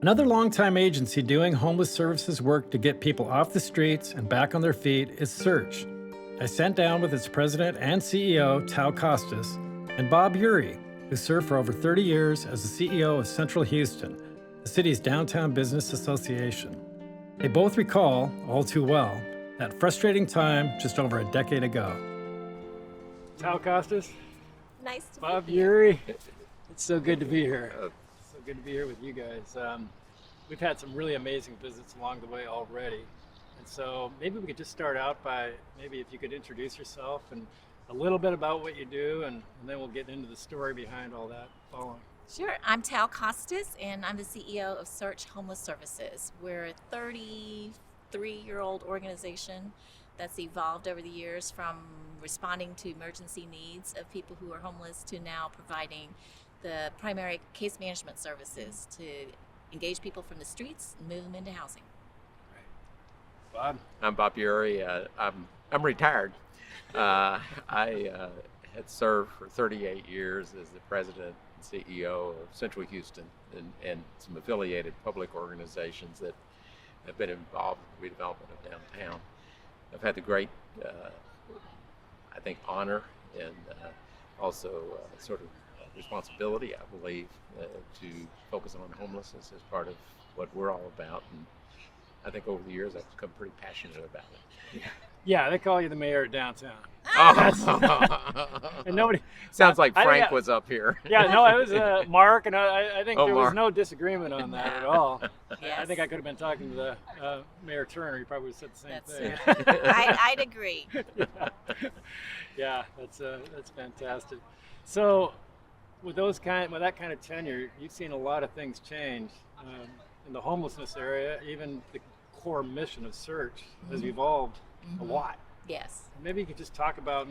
Another longtime agency doing homeless services work to get people off the streets and back on their feet is Search. I sat down with its president and CEO, Thao Costis, and Bob Eury, who served for over 30 years as the CEO of Central Houston, the city's downtown business association. They both recall, all too well, that frustrating time just over a decade ago. Thao Costis, Nice to Bob meet you. Eury, it's so good to be here. So good to be here with you guys. We've had some really amazing visits along the way already. And so maybe we could just start out by maybe if you could introduce yourself and a little bit about what you do, and then we'll get into the story behind all that following. Sure. I'm Thao Costis, and I'm the CEO of Search Homeless Services. We're a 33-year-old organization that's evolved over the years from responding to emergency needs of people who are homeless to now providing the primary case management services to engage people from the streets and move them into housing. Bob? I'm Bob Eury. I'm retired. I had served for 38 years as the president and CEO of Central Houston and some affiliated public organizations that have been involved in the redevelopment of downtown. I've had the great, I think, honor and also sort of responsibility, I believe, to focus on homelessness as part of what we're all about. And I think over the years I've become pretty passionate about it. Yeah, they call you the mayor of downtown. Oh. And nobody Sounds like I think Frank was up here. Yeah, no, it was Mark, and I think Oh, there was Mark. no disagreement on that at all. Yes. I think I could have been talking to the Mayor Turner. He probably would have said the same That's thing. I'd agree. Yeah, that's fantastic. So, with that kind of tenure, you've seen a lot of things change in the homelessness area. Even the core mission of Search has evolved a lot. Yes. Maybe you could just talk about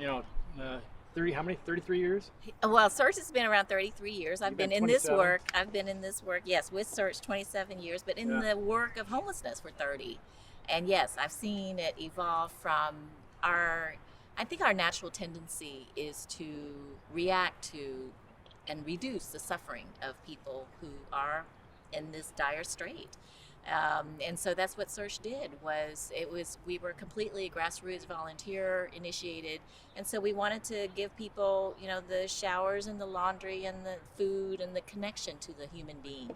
33 years? Well, Search has been around 33 years. I've You've been been in this 27? work. I've been in this work, yes, with Search 27 years, but in Yeah. the work of homelessness for 30. And yes, I've seen it evolve from I think our natural tendency is to react to and reduce the suffering of people who are in this dire strait. And so that's what Search did. We were completely grassroots, volunteer initiated, and so we wanted to give people, the showers and the laundry and the food and the connection to the human being.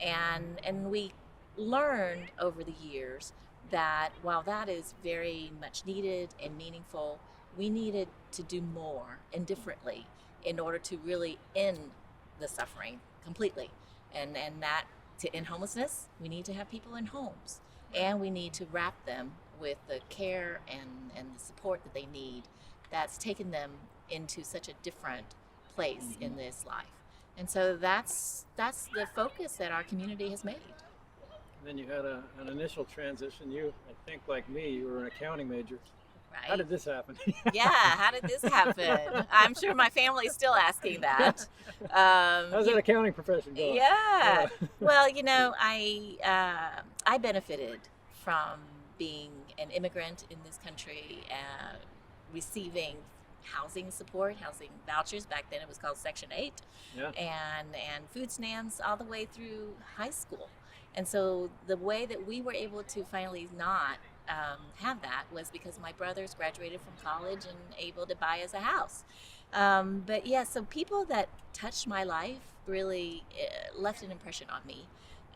And we learned over the years that while that is very much needed and meaningful, we needed to do more and differently in order to really end the suffering completely. And that to end homelessness, we need to have people in homes, and we need to wrap them with the care and the support that they need that's taken them into such a different place in this life. And so that's the focus that our community has made. And then you had an initial transition. You, I think, like me, you were an accounting major. Right? How did this happen? Yeah, how did this happen? I'm sure my family's still asking that. How's that accounting profession going? Yeah. Well, I benefited from being an immigrant in this country, receiving housing support, housing vouchers. Back then it was called Section 8, Yeah. and food stamps all the way through high school. And so the way that we were able to finally not have that was because my brothers graduated from college and able to buy us a house. But yeah, so people that touched my life really left an impression on me.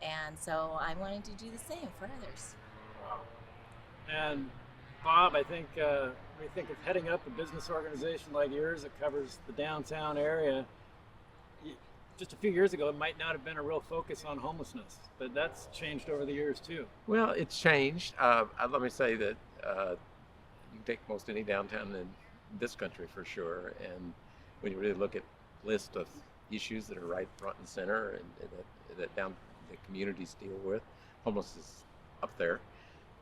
And so I wanted to do the same for others. And Bob, I think when you think of heading up a business organization like yours that covers the downtown area, just a few years ago, it might not have been a real focus on homelessness, but that's changed over the years too. Well, it's changed. Let me say that you can take most any downtown in this country for sure, and when you really look at list of issues that are right front and center and that the communities deal with, homelessness is up there.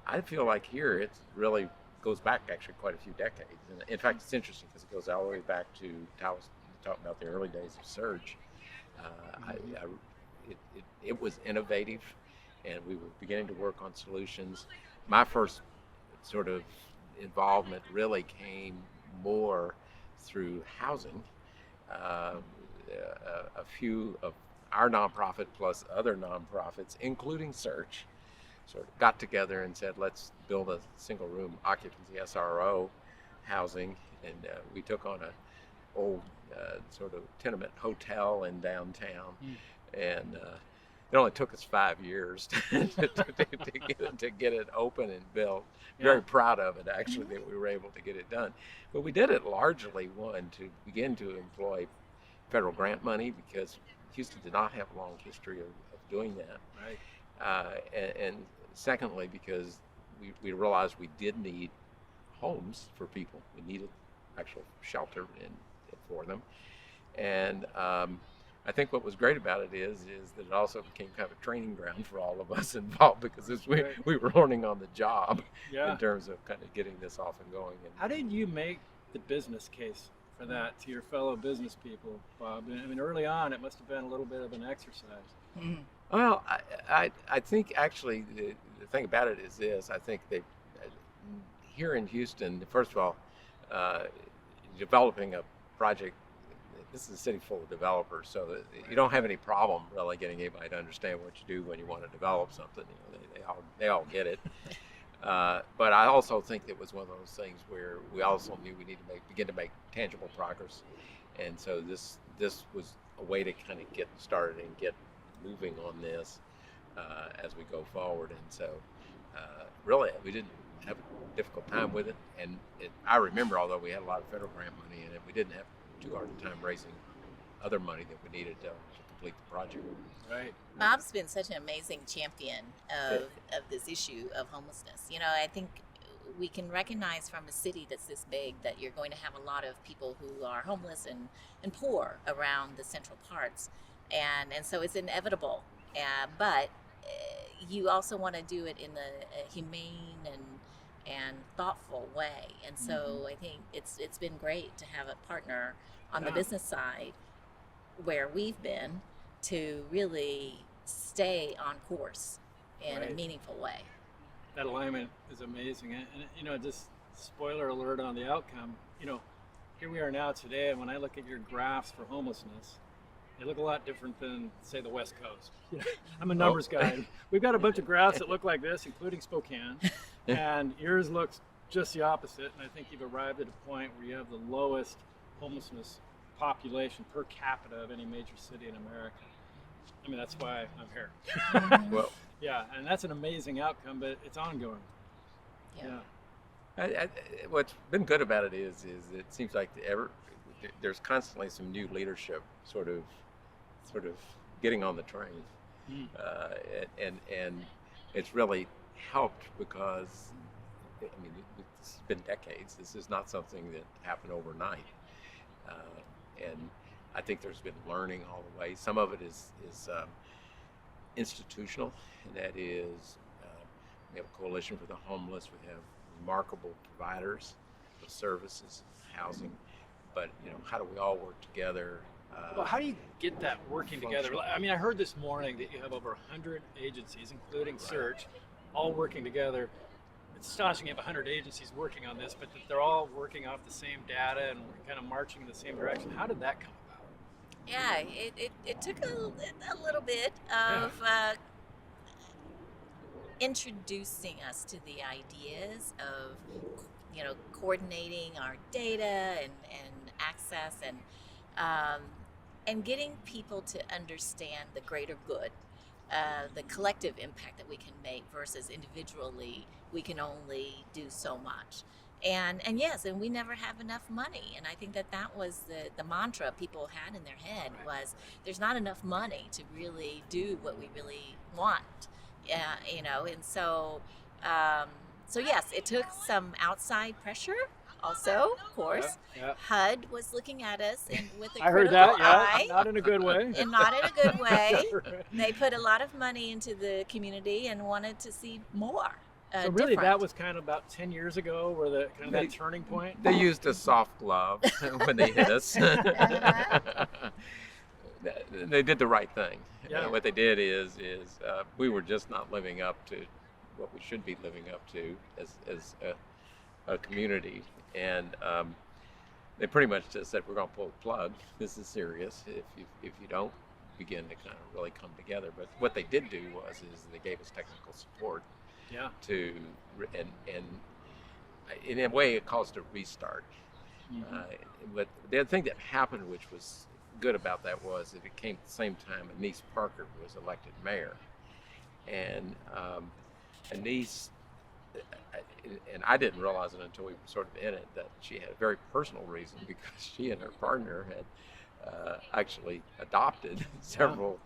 I feel like here it really goes back actually quite a few decades. And in fact, it's interesting because it goes all the way back to talking about the early days of Surge. It was innovative, and we were beginning to work on solutions. My first sort of involvement really came more through housing. A few of our nonprofit plus other nonprofits, including Search, sort of got together and said, let's build a single room occupancy SRO housing. And we took on a old sort of tenement hotel in downtown. And it only took us 5 years to get it open and built. Very proud of it, actually, that we were able to get it done. But we did it largely, one, to begin to employ federal grant money, because Houston did not have a long history of doing that. Right. And secondly, because we realized we did need homes for people. We needed actual shelter for them. And I think what was great about it is that it also became kind of a training ground for all of us involved, because we were learning on the job in terms of kind of getting this off and going. And how did you make the business case for that to your fellow business people, Bob? I mean, early on, it must have been a little bit of an exercise. Well, I think actually the thing about it is this. I think that here in Houston, first of all, developing a project, this is a city full of developers, so that you don't have any problem really getting anybody to understand what you do when you want to develop something. You know, they all get it. But I also think it was one of those things where we also knew we needed to begin to make tangible progress, and so this was a way to kind of get started and get moving on this as we go forward. And so really we didn't have a difficult time with it. And I remember, although we had a lot of federal grant money in it, we didn't have too hard a time raising other money that we needed to complete the project. Right. Bob's been such an amazing champion of this issue of homelessness. You know, I think we can recognize from a city that's this big that you're going to have a lot of people who are homeless and poor around the central parts. And so it's inevitable. But you also want to do it in a humane and thoughtful way. And so I think it's been great to have a partner on the business side where we've been to really stay on course in a meaningful way. That alignment is amazing. And you know, just spoiler alert on the outcome, you know, here we are now today, and when I look at your graphs for homelessness, they look a lot different than, say, the West Coast. I'm a numbers guy. We've got a bunch of graphs that look like this, including Spokane, and yours looks just the opposite. And I think you've arrived at a point where you have the lowest homelessness population per capita of any major city in America. I mean, that's why I'm here. Well, yeah, and that's an amazing outcome, but it's ongoing. What's been good about it is it seems like there's constantly some new leadership sort of getting on the train, and it's really helped, because I mean it's been decades. This is not something that happened overnight, and I think there's been learning all the way. Some of it is institutional, and that is we have a coalition for the homeless. We have remarkable providers of services, housing, but you know, how do we all work together? Well, how do you get that working together? I mean, I heard this morning that you have over 100 agencies, including Search, all working together. It's astonishing you have 100 agencies working on this, but that they're all working off the same data and kind of marching in the same direction. How did that come about? Yeah, it took a little bit of introducing us to the ideas of, you know, coordinating our data and access and getting people to understand the greater good, the collective impact that we can make versus individually we can only do so much. And yes, and we never have enough money. And I think that was the mantra people had in their head was there's not enough money to really do what we really want. You know, and so yes, it took some outside pressure. Also, of course, HUD was looking at us with a critical eye. Not in a good way. And not in a good way. They put a lot of money into the community and wanted to see more. So really, that was kind of about 10 years ago, where that turning point. They used a soft glove when they hit us. They did the right thing. Yeah. What they did is we were just not living up to what we should be living up to as a community, and they pretty much just said, we're going to pull the plug. This is serious. If you don't begin to kind of really come together. But what they did do is they gave us technical support Yeah. to, and in a way it caused a restart. But the other thing that happened, which was good about that, was that it came at the same time Anise Parker was elected mayor. And Anise, and I didn't realize it until we were sort of in it, that she had a very personal reason, because she and her partner had actually adopted several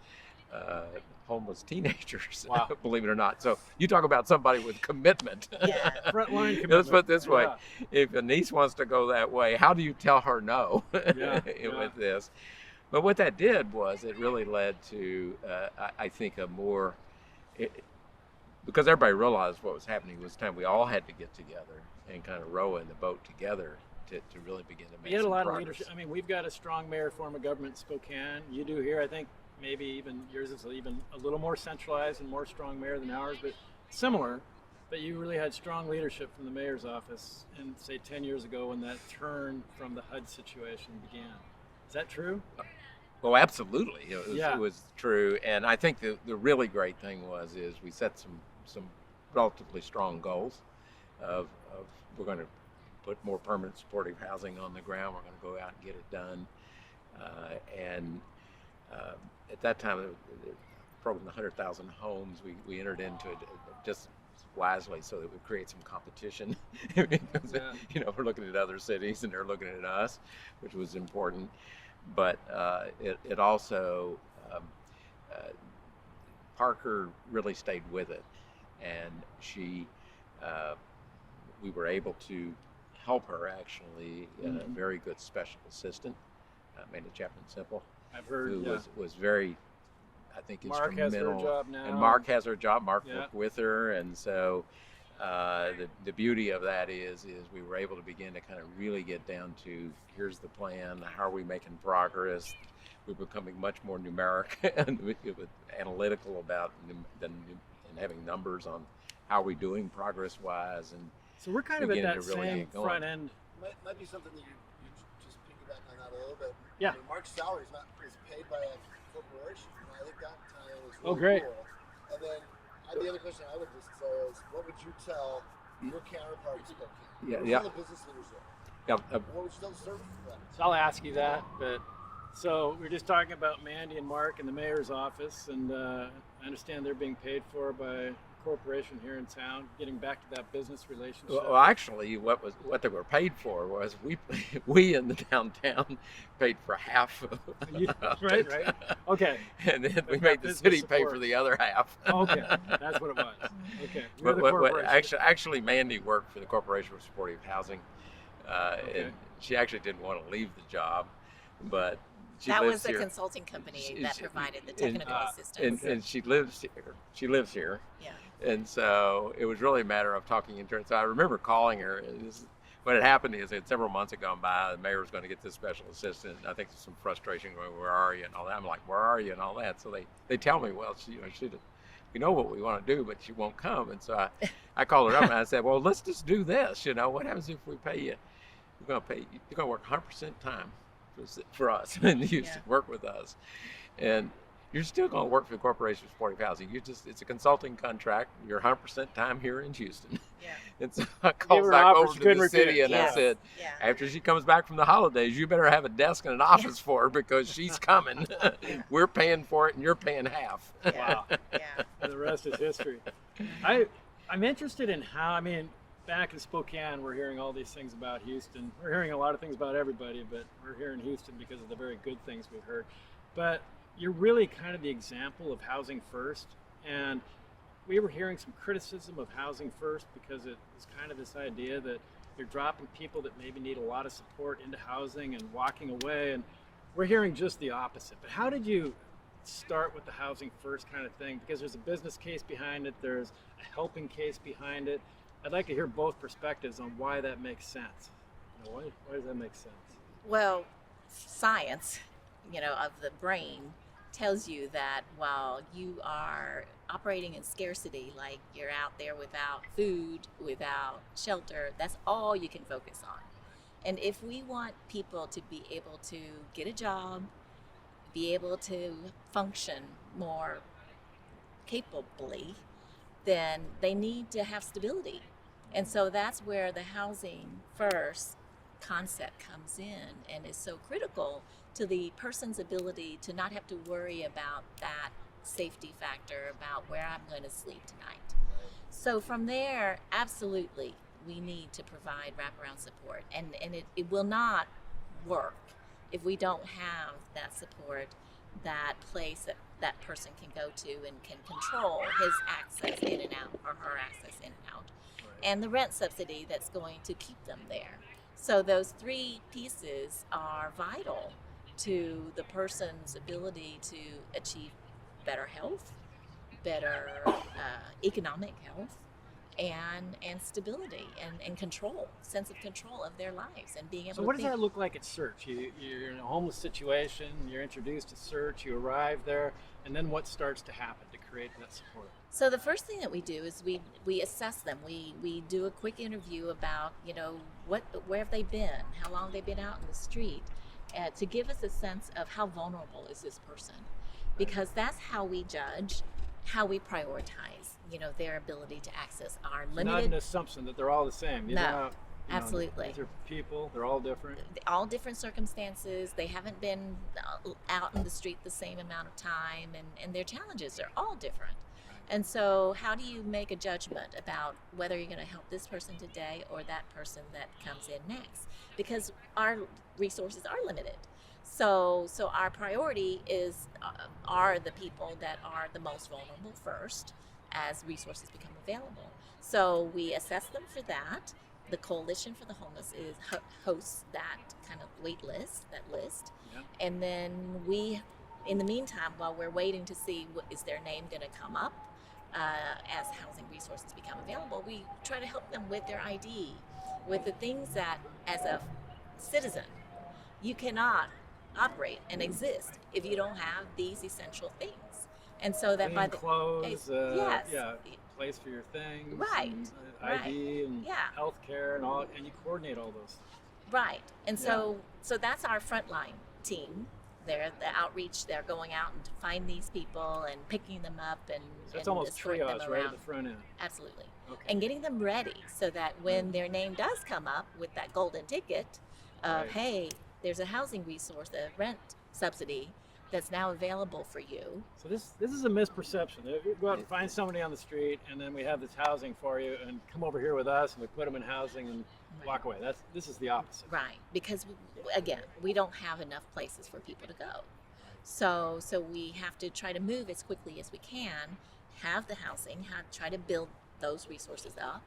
homeless teenagers, Wow. believe it or not. So you talk about somebody with commitment. Yeah. Frontline commitment. Let's put it this way. Yeah. If Anise wants to go that way, how do you tell her no with this? But what that did was it really led to, I think, a more, because everybody realized what was happening. It was time we all had to get together and kind of row in the boat together to really begin to make You had a some lot progress. of leadership. I mean, we've got a strong mayor form of government in Spokane. You do here. I think maybe even yours is even a little more centralized and more strong mayor than ours, but similar. But you really had strong leadership from the mayor's office in, say, 10 years ago when that turn from the HUD situation began. Is that true? Well, absolutely, it Yeah. was true, and I think the really great thing is we set some relatively strong goals of we're going to put more permanent supportive housing on the ground. We're going to go out and get it done, and at that time, the program, the 100,000 homes, we entered into it just wisely so that we create some competition because we're looking at other cities and they're looking at us, which was important. But it also, Parker really stayed with it, and we were able to help her actually. A very good special assistant, Amanda Chapman-Simple, I've heard. who was very, I think, Mark instrumental. has her job now. And Mark has her job. Mark worked with her, and so the beauty of that is we were able to begin to kind of really get down to, here's the plan, how are we making progress. We're becoming much more numeric and analytical about and having numbers on how we're doing progress wise, and so we're kind of at that really same get going. front end. Might be something that you just piggyback on that a little bit. Yeah. I mean, Mark's salary is paid by a corporation. I think that is really Oh, great. cool. And then the other question I would just say is, what would you tell your counterpart in Spokane? Yeah. The business leaders there. Yeah, What would you tell the service for that? So I'll ask you that, but so we're just talking about Mandy and Mark in the mayor's office, and I understand they're being paid for by a corporation here in town. Getting back to that business relationship. Well, actually, what they were paid for was we in the downtown paid for half of right. Okay. and then we They've made got the business city pay support. for the other half. Okay, that's what it was. Okay. We're the But corporation. actually, Mandy worked for the Corporation for Supportive Housing, Okay. and she actually didn't want to leave the job, but she That lives was the here. consulting company that provided the and- technical assistance. And she lives here. She lives here. Yeah. And so it was really a matter of talking into her. So I remember calling her. What had happened is that several months had gone by. The mayor was going to get this special assistant. I think there's some frustration going, where are you? And all that. I'm like, where are you? And all that. So they tell me, well, we know what we want to do, but she won't come. And so I called her up and I said, well, let's just do this. What happens if we pay you? You're going to work 100% time for us and you work with us. And you're still going to work for the Corporation for Supportive Housing. It's a consulting contract. You're 100% time here in Houston. Yeah. And so I called her back offers, over to couldn't the refuse city it. and Yes. I said, Yeah. after she comes back from the holidays, you better have a desk and an office for her because she's coming. We're paying for it and you're paying half. Wow. Yeah. And the rest is history. I'm interested in how, back in Spokane, we're hearing all these things about Houston. We're hearing a lot of things about everybody, but we're here in Houston because of the very good things we've heard. But you're really kind of the example of housing first. And we were hearing some criticism of housing first because it was kind of this idea that you're dropping people that maybe need a lot of support into housing and walking away. And we're hearing just the opposite. But how did you start with the housing first kind of thing? Because there's a business case behind it, there's a helping case behind it. I'd like to hear both perspectives on why that makes sense. Why does that make sense? Well, science, of the brain tells you that while you are operating in scarcity, like you're out there without food, without shelter, that's all you can focus on. And if we want people to be able to get a job, be able to function more capably, then they need to have stability. And so that's where the housing first concept comes in and is so critical to the person's ability to not have to worry about that safety factor about where I'm going to sleep tonight. So from there, absolutely, we need to provide wraparound support. And it will not work if we don't have that support, that place that person can go to and can control his access in and out, or her access in and out, and the rent subsidy that's going to keep them there. So those three pieces are vital to the person's ability to achieve better health, better economic health, and stability and control, sense of control of their lives, and being able So to what does think. that look like at search? You're in a homeless situation, you're introduced to search, you arrive there, and then what starts to happen to create that support? So the first thing that we do is we assess them. We do a quick interview about, where have they been, how long they've been out in the street, to give us a sense of how vulnerable is this person, because that's how we judge, how we prioritize, their ability to access our Not an limited. assumption that they're all the same. These No, are not, absolutely. These are people, they're all different. All different circumstances. They haven't been out in the street the same amount of time, and their challenges are all different. And so how do you make a judgment about whether you're going to help this person today or that person that comes in next? Because our resources are limited. So our priority are the people that are the most vulnerable first as resources become available. So we assess them for that. The Coalition for the Homeless hosts that kind of list. Yeah. And then we, in the meantime, while we're waiting to see is their name going to come up as housing resources become available, we try to help them with their ID, with the things that, as a citizen, you cannot operate and exist if you don't have these essential things. And so that by Clean the clothes, yes, place for your things, Right, and, right. ID and Yeah. healthcare and all, and you coordinate all those. right. And so that's our frontline team. They're the outreach. They're going out and to find these people and picking them up and So it's and almost escorting them triage right at around. the front end. Absolutely. Okay. And getting them ready so that when their name does come up with that golden ticket of, Right. hey, there's a housing resource, a rent subsidy that's now available for you. So this is a misperception. You go out and find somebody on the street, and then we have this housing for you, and come over here with us, and we put them in housing and walk away. This is the opposite. Right. Because, again, we don't have enough places for people to go. So we have to try to move as quickly as we can, have the housing, try to build those resources up,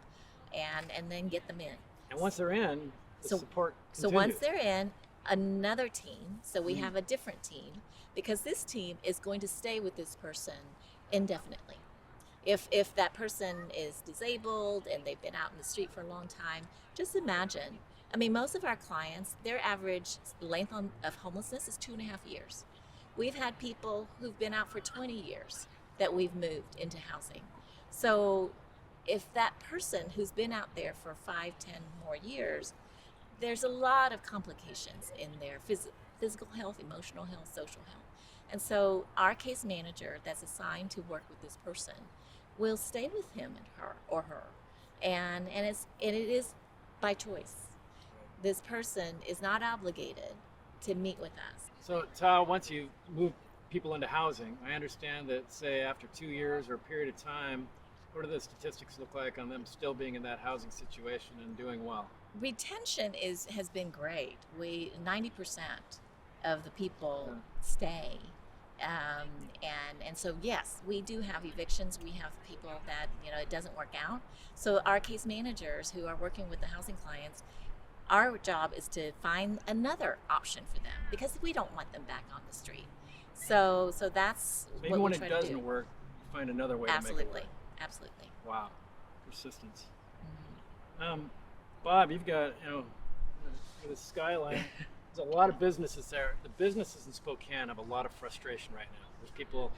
and then get them in. And once they're in, the support So continues. once they're in, another team, so we have a different team, because this team is going to stay with this person indefinitely. If that person is disabled and they've been out in the street for a long time, just imagine. I mean, most of our clients, their average length of homelessness is 2.5 years. We've had people who've been out for 20 years that we've moved into housing. So if that person who's been out there for 5, 10 more years, there's a lot of complications in their physical health, emotional health, social health. And so our case manager that's assigned to work with this person will stay with him or her. And it is by choice. This person is not obligated to meet with us. So Thao, once you move people into housing, I understand that, say, after 2 years or a period of time, what do the statistics look like on them still being in that housing situation and doing well? Retention has been great. 90% of the people stay. And so yes, we do have evictions. We have people that it doesn't work out. So our case managers who are working with the housing clients, our job is to find another option for them, because we don't want them back on the street. So that's Maybe what when we it try to doesn't do. work, find another way to make it Absolutely, work. absolutely. Wow, persistence. Mhm. Bob, you've got the skyline. There's a lot of businesses there. The businesses in Spokane have a lot of frustration right now. There's people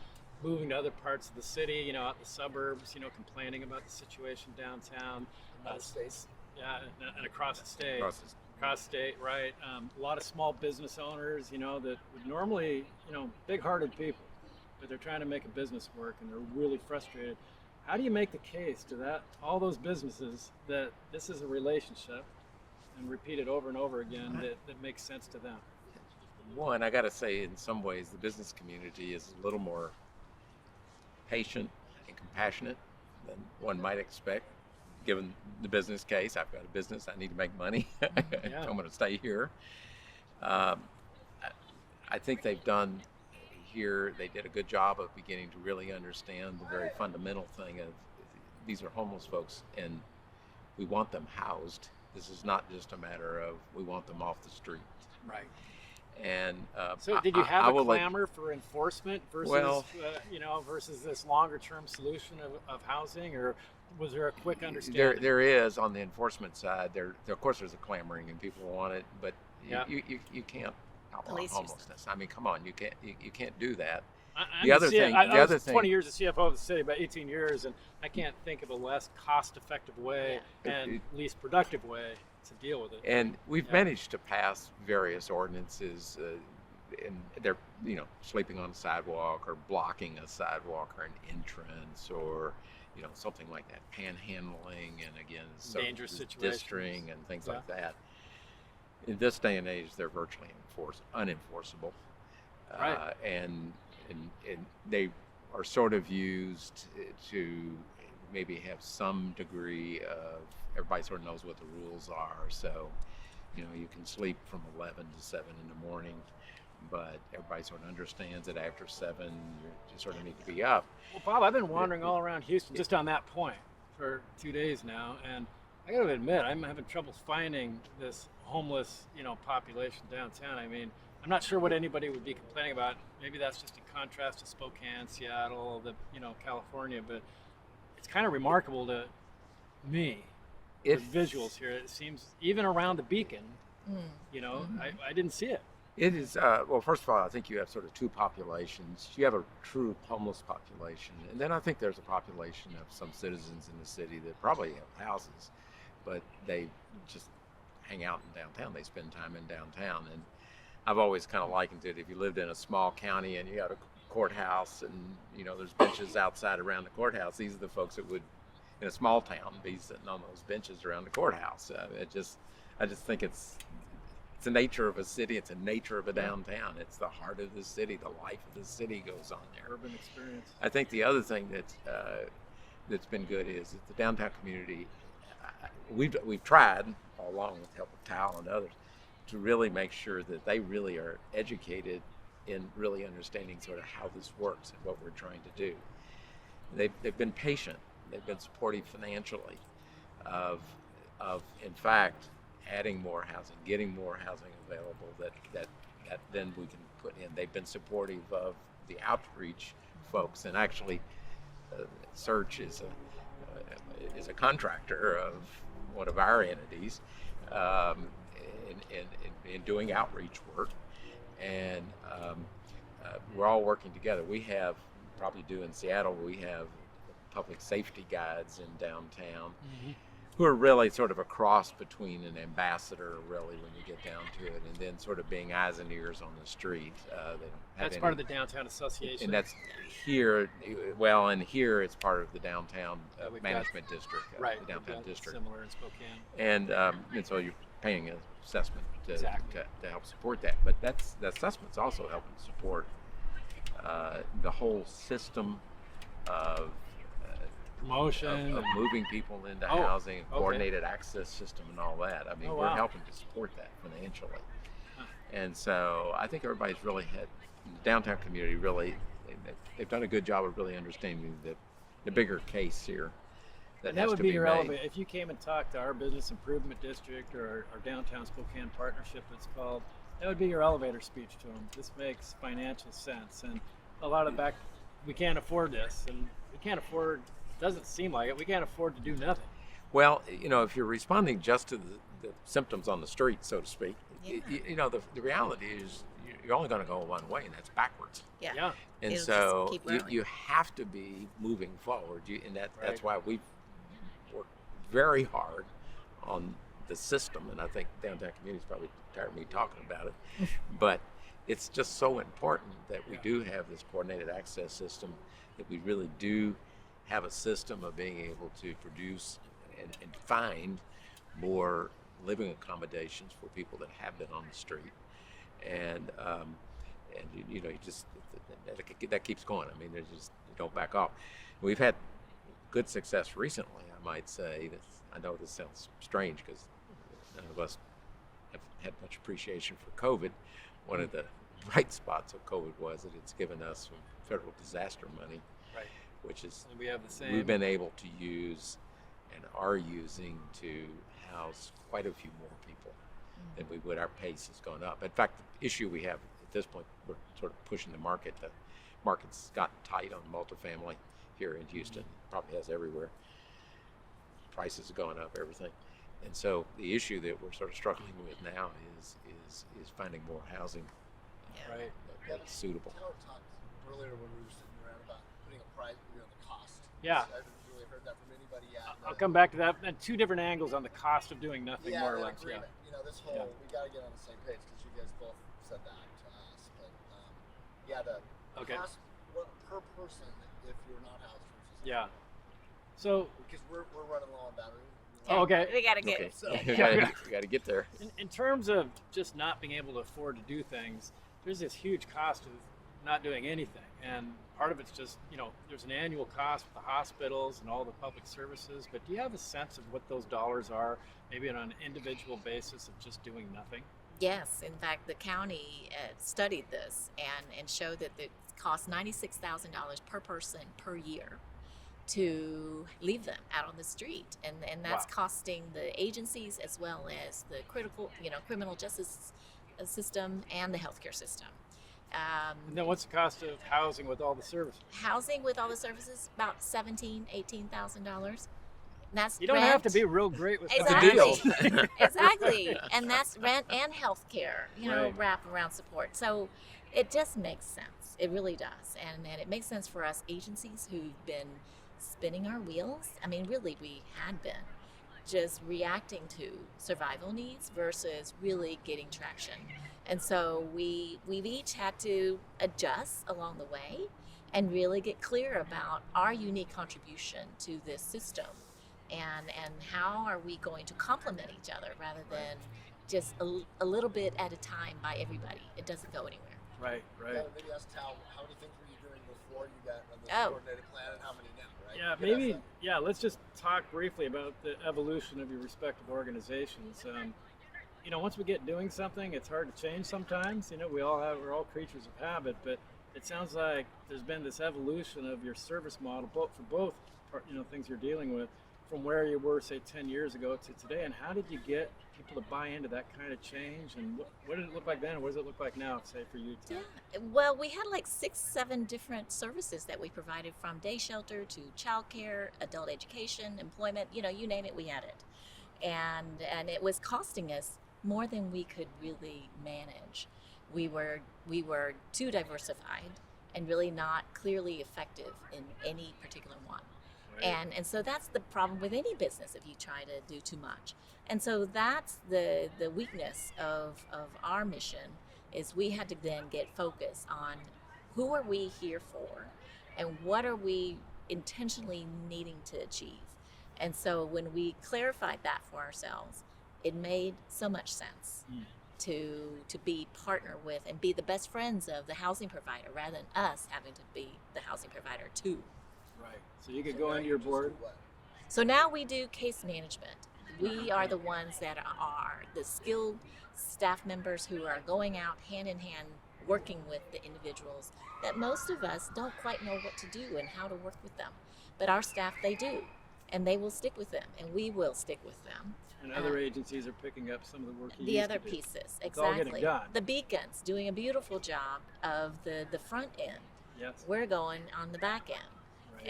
moving to other parts of the city, out in the suburbs, complaining about the situation downtown. States. Yeah, and across the state. across state, right? A lot of small business owners, that would normally, big-hearted people, but they're trying to make a business work and they're really frustrated. How do you make the case to all those businesses that this is a relationship and repeat it over and over again that makes sense to them? One, I got to say, in some ways, the business community is a little more patient and compassionate than one might expect, given the business case. I've got a business, I need to make money. Yeah. I'm going to stay here. I think they did a good job of beginning to really understand the very fundamental thing of these are homeless folks and we want them housed. This is not just a matter of we want them off the street. Right. And so did you have a clamor for enforcement versus versus this longer term solution of housing, or was there a quick understanding? There is on the enforcement side. Of course there's a clamoring and people want it, but you can't outlaw homelessness. I mean, come on, you can't do that. I was 20 years as CFO of the city, about 18 years, and I can't think of a less cost-effective way and least productive way to deal with it. And we've managed to pass various ordinances, and they're sleeping on a sidewalk or blocking a sidewalk or an entrance or something like that, panhandling, and again, dangerous situations, distring and things like that. In this day and age, they're virtually unenforceable, right. And they are sort of used to maybe have some degree of everybody sort of knows what the rules are. So, you can sleep from 11 to 7 in the morning, but everybody sort of understands that after 7, you sort of need to be up. Well, Bob, I've been wandering all around Houston just on that point for 2 days now, and I got to admit, I'm having trouble finding this homeless, population downtown. I mean, I'm not sure what anybody would be complaining about. Maybe that's just in contrast to Spokane, Seattle, California, but it's kind of remarkable to me, the visuals here. It seems even around the Beacon, I didn't see it. It is, well, first of all, I think you have sort of two populations. You have a true homeless population, and then I think there's a population of some citizens in the city that probably have houses, but they just hang out in downtown. They spend time in downtown. And I've always kind of likened it, if you lived in a small county and you got a courthouse and, there's benches outside around the courthouse, these are the folks that would, in a small town, be sitting on those benches around the courthouse. I just think it's the nature of a city. It's the nature of a downtown. It's the heart of the city. The life of the city goes on there. Urban experience. I think the other thing that's been good is that the downtown community, we've tried all along with the help of Thao and others to really make sure that they really are educated in really understanding sort of how this works and what we're trying to do. They've been patient. They've been supportive financially of in fact adding more housing, getting more housing available that then we can put in. They've been supportive of the outreach folks, and actually Search is a contractor of one of our entities in doing outreach work, and we're all working together. We have, probably do in Seattle, we have public safety guides in downtown who are really sort of a cross between an ambassador, really, when you get down to it, and then sort of being eyes and ears on the street. That's part of the downtown association. And that's here, well, and here it's part of the downtown management district, right, the downtown district. Similar in Spokane. And so you're paying an assessment to help support that. But the assessment's also helping support the whole system of promotion, of moving people into housing, coordinated access system, and all that. I mean, we're helping to support that financially. And so I think everybody's really had, the downtown community really, they've done a good job of really understanding the bigger case here. That would be your elevator. If you came and talked to our business improvement district or our downtown Spokane partnership, it's called, that would be your elevator speech to them. This makes financial sense, and a lot of we can't afford this, and we can't afford. Doesn't seem like it. We can't afford to do nothing. Well, if you're responding just to the symptoms on the street, so to speak, the reality is you're only going to go one way, and that's backwards. Yeah. And so you have to be moving forward, and that's why we've worked very hard on the system, and I think downtown community's probably tired of me talking about it, but it's just so important that we do have this coordinated access system, that we really do have a system of being able to produce and find more living accommodations for people that have been on the street. And you just that keeps going. I mean, there's just, you don't back off. We've had good success recently, I might say. I know this sounds strange because none of us have had much appreciation for COVID. One of the bright spots of COVID was that it's given us some federal disaster money, Right. which is And we have the same. we've been able to use and are using to house quite a few more people than we would. Our pace has gone up. In fact, the issue we have at this point, we're sort of pushing the market. The market's gotten tight on multifamily here in Houston. Probably has everywhere. Prices are going up, everything. And so the issue that we're sort of struggling with now is finding more housing Right. that's suitable. Taylor talked earlier when we were sitting around about putting a price, the cost. Yeah. I haven't really heard that from anybody yet. I'll come back to that. And two different angles on the cost of doing nothing, Yeah, more or an less. agreement. Yeah. You know, this whole, we got to get on the same page because you guys both said that to us. But the Okay. cost per person if you're not housed versus Yeah. So, because we're running low on battery. oh, okay. We gotta get. Okay, So- you got to get there. In terms of just not being able to afford to do things, there's this huge cost of not doing anything. And part of it's just, there's an annual cost with the hospitals and all the public services. But do you have a sense of what those dollars are, maybe on an individual basis of just doing nothing? Yes, in fact, the county studied this and showed that it costs $96,000 per person per year to leave them out on the street, and that's Wow. costing the agencies as well as the critical, criminal justice system and the healthcare system. And then what's the cost of housing with all the services? Housing with all the services about $18,000. That's You don't rent. have to be real great with Exactly. Exactly. And that's rent and health care, Right. wraparound support. So it just makes sense. It really does. And it makes sense for us agencies who've been spinning our wheels. I mean, really, we had been just reacting to survival needs versus really getting traction. And so we've each had to adjust along the way and really get clear about our unique contribution to this system. And how are we going to complement each other rather than just a little bit at a time by everybody. It doesn't go anywhere. Right. Yeah, maybe ask Thao, how many things were you doing before you got on this Oh. coordinated plan, and how many now, right? Yeah, You could ask maybe. them. Yeah, let's just talk briefly about the evolution of your respective organizations. Once we get doing something, it's hard to change sometimes. We're all creatures of habit, but it sounds like there's been this evolution of your service model, for both things you're dealing with, from where you were, say, 10 years ago to today. And how did you get people to buy into that kind of change? And what did it look like then, and what does it look like now, say, for you? Tim? Yeah. Well, we had like 6-7 different services that we provided, from day shelter to childcare, adult education, employment, you name it, we had it. And it was costing us more than we could really manage. We were too diversified and really not clearly effective in any particular one. Right. And so that's the problem with any business if you try to do too much. And so that's the weakness of our mission, is we had to then get focused on who are we here for and what are we intentionally needing to achieve. And so when we clarified that for ourselves, it made so much sense to be partner with and be the best friends of the housing provider rather than us having to be the housing provider too. Right. So you could So go now into you your just do board. what? So now we do case management. We are the ones that are the skilled staff members who are going out hand in hand working with the individuals that most of us don't quite know what to do and how to work with them. But our staff, they do. And they will stick with them, and we will stick with them. And other agencies are picking up some of the work you The used other to do. pieces, It's all getting exactly. done. The beacons doing a beautiful job of the front end. Yes. We're going on the back end. Right.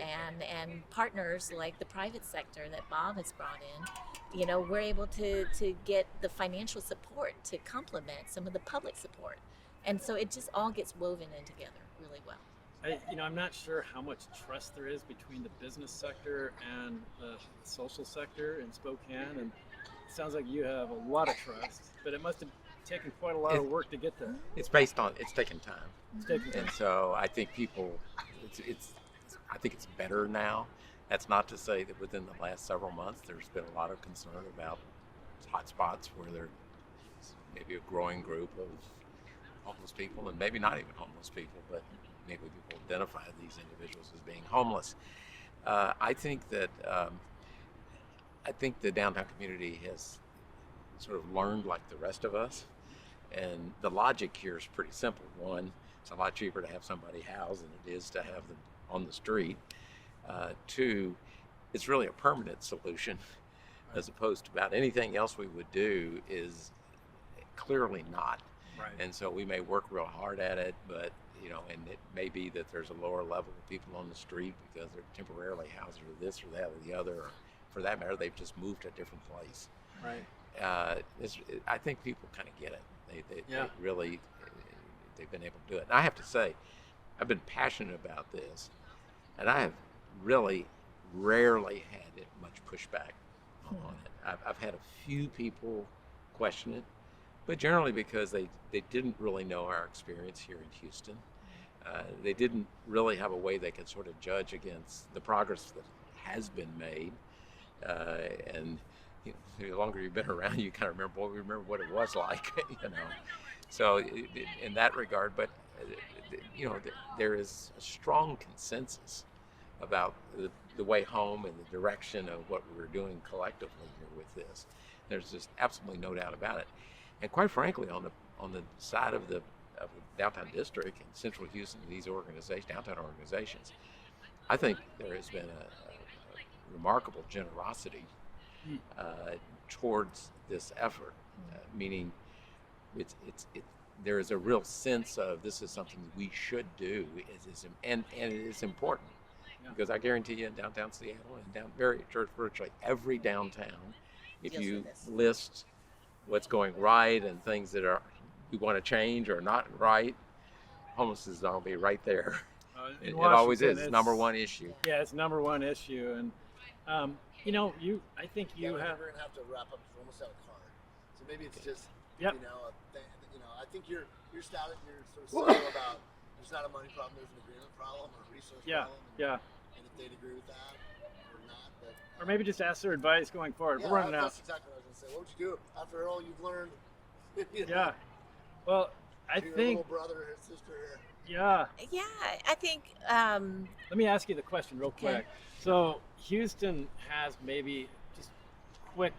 And partners like the private sector that Bob has brought in, we're able to get the financial support to complement some of the public support. And so it just all gets woven in together really well. I'm not sure how much trust there is between the business sector and the social sector in Spokane. And sounds like you have a lot of trust, but it must have taken quite a lot of work to get there. It's taking time. It's taking time. And so I think I think it's better now. That's not to say that within the last several months there's been a lot of concern about hot spots where there's maybe a growing group of homeless people, and maybe not even homeless people, but maybe people identify these individuals as being homeless. I think that the downtown community has sort of learned like the rest of us, and the logic here is pretty simple. One, it's a lot cheaper to have somebody housed than it is to have them on the street. Two, it's really a permanent solution, as opposed to about anything else we would do is clearly not. Right. And so we may work real hard at it, but and it may be that there's a lower level of people on the street because they're temporarily housed or this or that or the other, or for that matter, they've just moved to a different place. Right. I think people kind of get it. They Yeah. really, they've been able to do it. And I have to say, I've been passionate about this, and I have really rarely had much pushback on it. I've had a few people question it, but generally because they didn't really know our experience here in Houston. They didn't really have a way they could sort of judge against the progress that has been made. And the longer you've been around, you kind of remember what it was like, So in that regard, but there is a strong consensus about the way home and the direction of what we're doing collectively here with this. There's just absolutely no doubt about it. And quite frankly, on the side of the downtown district and Central Houston, these downtown organizations, I think there has been a remarkable generosity towards this effort, meaning there is a real sense of this is something that we should do, and it is important. Yeah. Because I guarantee you in downtown Seattle and virtually every downtown, if Deals you with this. list what's going right and things that we want to change or not right, homelessness is going to be right there. In It always Washington, is. It's number one issue. Yeah, it's number one issue, and I think you have. We're gonna have to wrap up. 'Cause we're almost out of card. So maybe it's just Yep. I think you're sort of saying about there's not a money problem, there's an agreement problem or a resource Yeah, problem. yeah. And if they'd agree with that or not, but Or maybe just ask their advice going forward. yeah, We're running out. that's exactly what I was gonna say. What would you do after all you've learned? Yeah. Well, I to your think. little brother or sister. Yeah. Yeah, I think Let me ask you the question real Okay. quick. So Houston has maybe just quick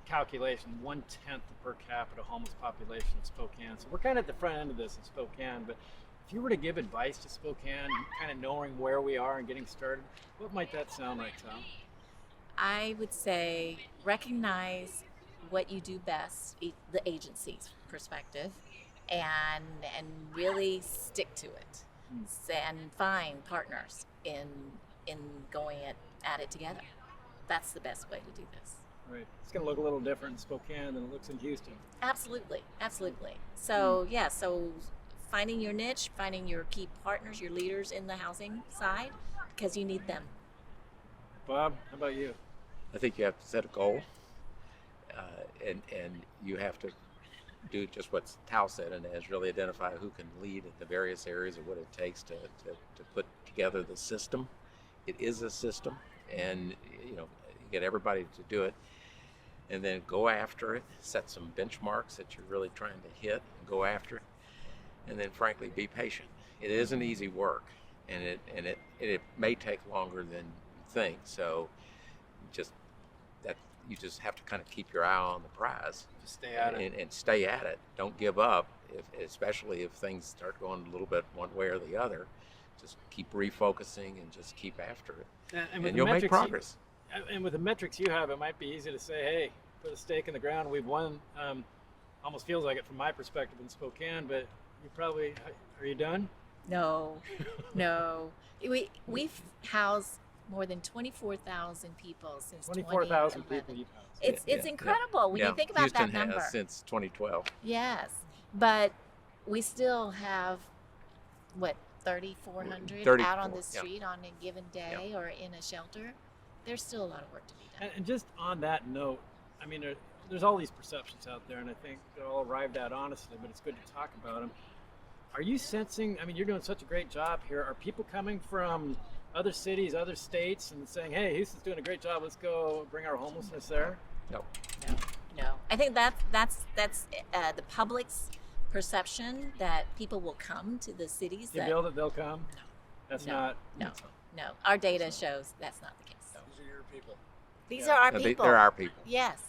calculation 1/10 the per capita homeless population of Spokane. So we're kind of at the front end of this in Spokane. But if you were to give advice to Spokane, kind of knowing where we are and getting started, what might that sound like, Tom? I would say recognize what you do best, the agency's perspective, and really stick to it, and find partners in going at it together. That's the best way to do this. Right. It's going to look a little different in Spokane than it looks in Houston. Absolutely. So so finding your niche, finding your key partners, your leaders in the housing side, because you need them. Bob, how about you? I think you have to set a goal, and you have to do just what Thao said, and is really identify who can lead in the various areas of what it takes to put together the system. It is a system, and you get everybody to do it, and then go after it. Set some benchmarks that you're really trying to hit, and go after it, and then frankly be patient. It isn't easy work, and it may take longer than you think. So you just have to kind of keep your eye on the prize. Just stay at it. And stay at it. Don't give up, especially if things start going a little bit one way or the other. Just keep refocusing and just keep after it. And with the you'll make metrics progress. And with the metrics you have, it might be easy to say, hey, put a stake in the ground. We've won. Almost feels like it from my perspective in Spokane, but are you done? No. We've housed more than 24,000 people since 24,000 people 2011. you've housed. It's incredible when you think about Houston that number. has since 2012. Yes, but we still have 3,400 out on the 34, street on a given day or in a shelter. There's still a lot of work to be done. And just on that note, I mean, there's all these perceptions out there, and I think they're all arrived at honestly, but it's good to talk about them. Are you sensing, I mean, you're doing such a great job here. Are people coming from other cities, other states, and saying, hey, Houston's doing a great job, let's go bring our homelessness there? No. No. I think that's the public's perception that people will come to the cities. You feel that they'll come? No. That's No. not. No. Our data shows that's not the case. These are your people. These Yeah. are our No, people. they're our people. Yes,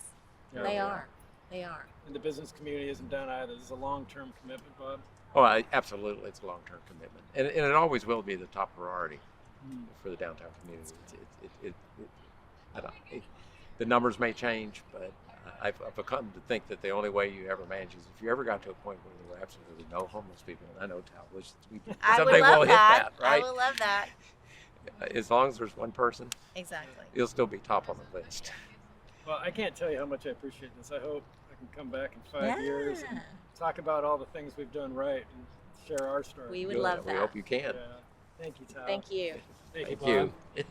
Yeah, they are. They are. And the business community isn't done either. This is a long-term commitment, Bob. Oh, absolutely, it's a long-term commitment, and it always will be the top priority for the downtown community. I don't, the numbers may change, but I've come to think that the only way you ever manage is if you ever got to a point where there were absolutely no homeless people. And I know Thao wishes I would someday love we'll that. hit that, right? I would love that. As long as there's one person, Exactly. you'll still be top on the list. Well, I can't tell you how much I appreciate this. I hope I can come back in 5 years and Yeah. talk about all the things we've done right and share our story. We would Good. love We that. hope you can. Yeah. Thank you, Thao. Thank you. Thank you, Thank you. Bob. Yeah.